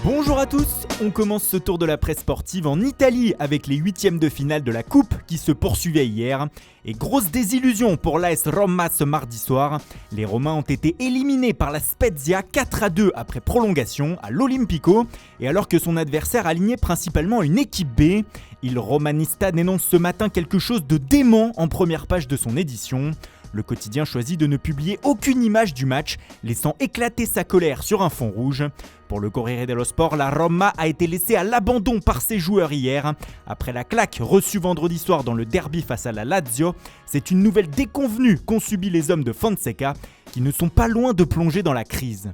Bonjour à tous, on commence ce tour de la presse sportive en Italie avec les huitièmes de finale de la Coupe qui se poursuivaient hier. Et grosse désillusion pour l'AS Roma ce mardi soir. Les Romains ont été éliminés par la Spezia 4-2 après prolongation à l'Olimpico. Et alors que son adversaire alignait principalement une équipe B, Il Romanista dénonce ce matin quelque chose de dément en première page de son édition. Le quotidien choisit de ne publier aucune image du match, laissant éclater sa colère sur un fond rouge. Pour le Corriere dello Sport, la Roma a été laissée à l'abandon par ses joueurs hier. Après la claque reçue vendredi soir dans le derby face à la Lazio, c'est une nouvelle déconvenue qu'ont subi les hommes de Fonseca, qui ne sont pas loin de plonger dans la crise.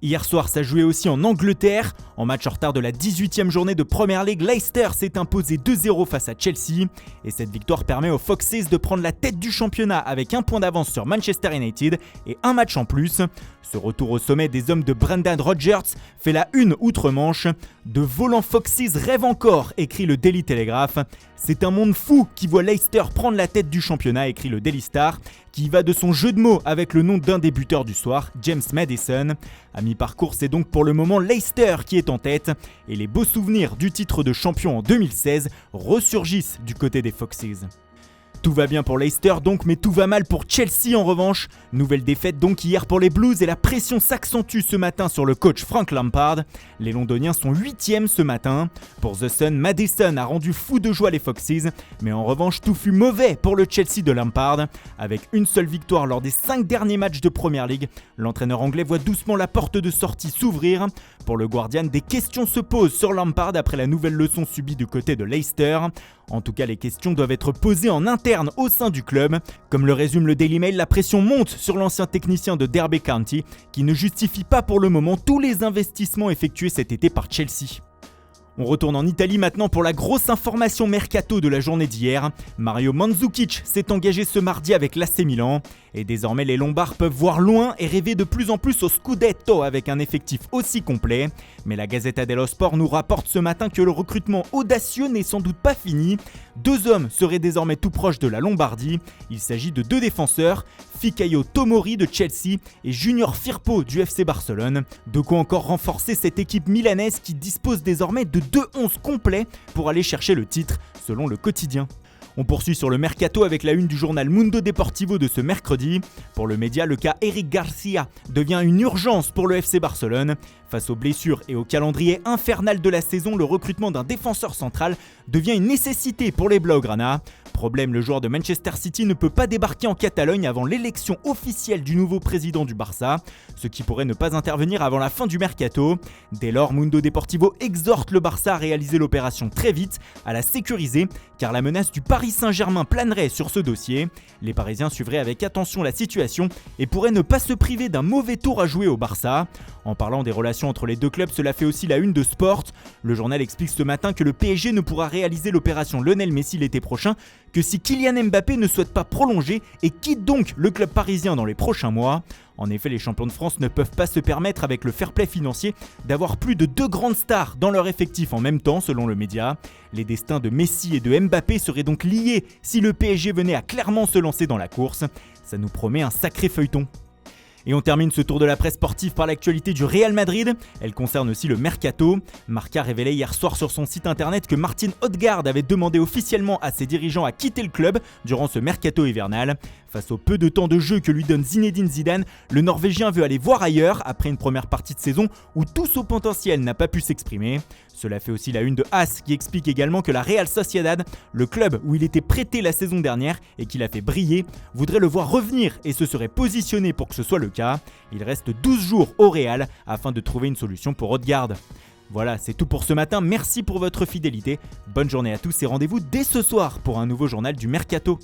Hier soir, ça jouait aussi en Angleterre. En match en retard de la 18e journée de Premier League, Leicester s'est imposé 2-0 face à Chelsea. Et cette victoire permet aux Foxes de prendre la tête du championnat avec un point d'avance sur Manchester United et un match en plus. Ce retour au sommet des hommes de Brendan Rodgers fait la une outre-Manche. De volants Foxes rêvent encore, écrit le Daily Telegraph. C'est un monde fou qui voit Leicester prendre la tête du championnat, écrit le Daily Star, qui va de son jeu de mots avec le nom d'un des buteurs du soir, James Maddison. À mi-parcours, c'est donc pour le moment Leicester qui est en tête, et les beaux souvenirs du titre de champion en 2016 ressurgissent du côté des Foxes. Tout va bien pour Leicester donc, mais tout va mal pour Chelsea en revanche. Nouvelle défaite donc hier pour les Blues et la pression s'accentue ce matin sur le coach Frank Lampard. Les Londoniens sont 8e ce matin. Pour The Sun, Maddison a rendu fou de joie les Foxes, mais en revanche tout fut mauvais pour le Chelsea de Lampard. Avec une seule victoire lors des 5 derniers matchs de Premier League, l'entraîneur anglais voit doucement la porte de sortie s'ouvrir. Pour le Guardian, des questions se posent sur Lampard après la nouvelle leçon subie du côté de Leicester. En tout cas, les questions doivent être posées en interne au sein du club. Comme le résume le Daily Mail, la pression monte sur l'ancien technicien de Derby County qui ne justifie pas pour le moment tous les investissements effectués cet été par Chelsea. On retourne en Italie maintenant pour la grosse information mercato de la journée d'hier. Mario Mandzukic s'est engagé ce mardi avec l'AC Milan. Et désormais les Lombards peuvent voir loin et rêver de plus en plus au Scudetto avec un effectif aussi complet. Mais la Gazzetta dello Sport nous rapporte ce matin que le recrutement audacieux n'est sans doute pas fini. 2 hommes seraient désormais tout proches de la Lombardie. Il s'agit de 2 défenseurs, Fikayo Tomori de Chelsea et Junior Firpo du FC Barcelone. De quoi encore renforcer cette équipe milanaise qui dispose désormais de 2 11 complets pour aller chercher le titre, selon le quotidien. On poursuit sur le mercato avec la une du journal Mundo Deportivo de ce mercredi. Pour le média, le cas Eric Garcia devient une urgence pour le FC Barcelone. Face aux blessures et au calendrier infernal de la saison, le recrutement d'un défenseur central devient une nécessité pour les Blaugrana. Problème, le joueur de Manchester City ne peut pas débarquer en Catalogne avant l'élection officielle du nouveau président du Barça, ce qui pourrait ne pas intervenir avant la fin du mercato. Dès lors, Mundo Deportivo exhorte le Barça à réaliser l'opération très vite, à la sécuriser, car la menace du Paris Saint-Germain planerait sur ce dossier. Les Parisiens suivraient avec attention la situation et pourraient ne pas se priver d'un mauvais tour à jouer au Barça. En parlant des relations entre les deux clubs, cela fait aussi la une de Sport. Le journal explique ce matin que le PSG ne pourra réaliser l'opération Lionel Messi l'été prochain que si Kylian Mbappé ne souhaite pas prolonger et quitte donc le club parisien dans les prochains mois. En effet, les champions de France ne peuvent pas se permettre avec le fair play financier d'avoir plus de 2 grandes stars dans leur effectif en même temps, selon le média. Les destins de Messi et de Mbappé seraient donc liés si le PSG venait à clairement se lancer dans la course. Ça nous promet un sacré feuilleton. Et on termine ce tour de la presse sportive par l'actualité du Real Madrid. Elle concerne aussi le mercato. Marca révélait hier soir sur son site internet que Martin Odegaard avait demandé officiellement à ses dirigeants à quitter le club durant ce mercato hivernal. Face au peu de temps de jeu que lui donne Zinedine Zidane, le Norvégien veut aller voir ailleurs après une première partie de saison où tout son potentiel n'a pas pu s'exprimer. Cela fait aussi la une de AS qui explique également que la Real Sociedad, le club où il était prêté la saison dernière et qu'il a fait briller, voudrait le voir revenir et se serait positionné pour que ce soit le cas. Il reste 12 jours au Real afin de trouver une solution pour Odegaard. Voilà, c'est tout pour ce matin, merci pour votre fidélité, bonne journée à tous et rendez-vous dès ce soir pour un nouveau journal du Mercato.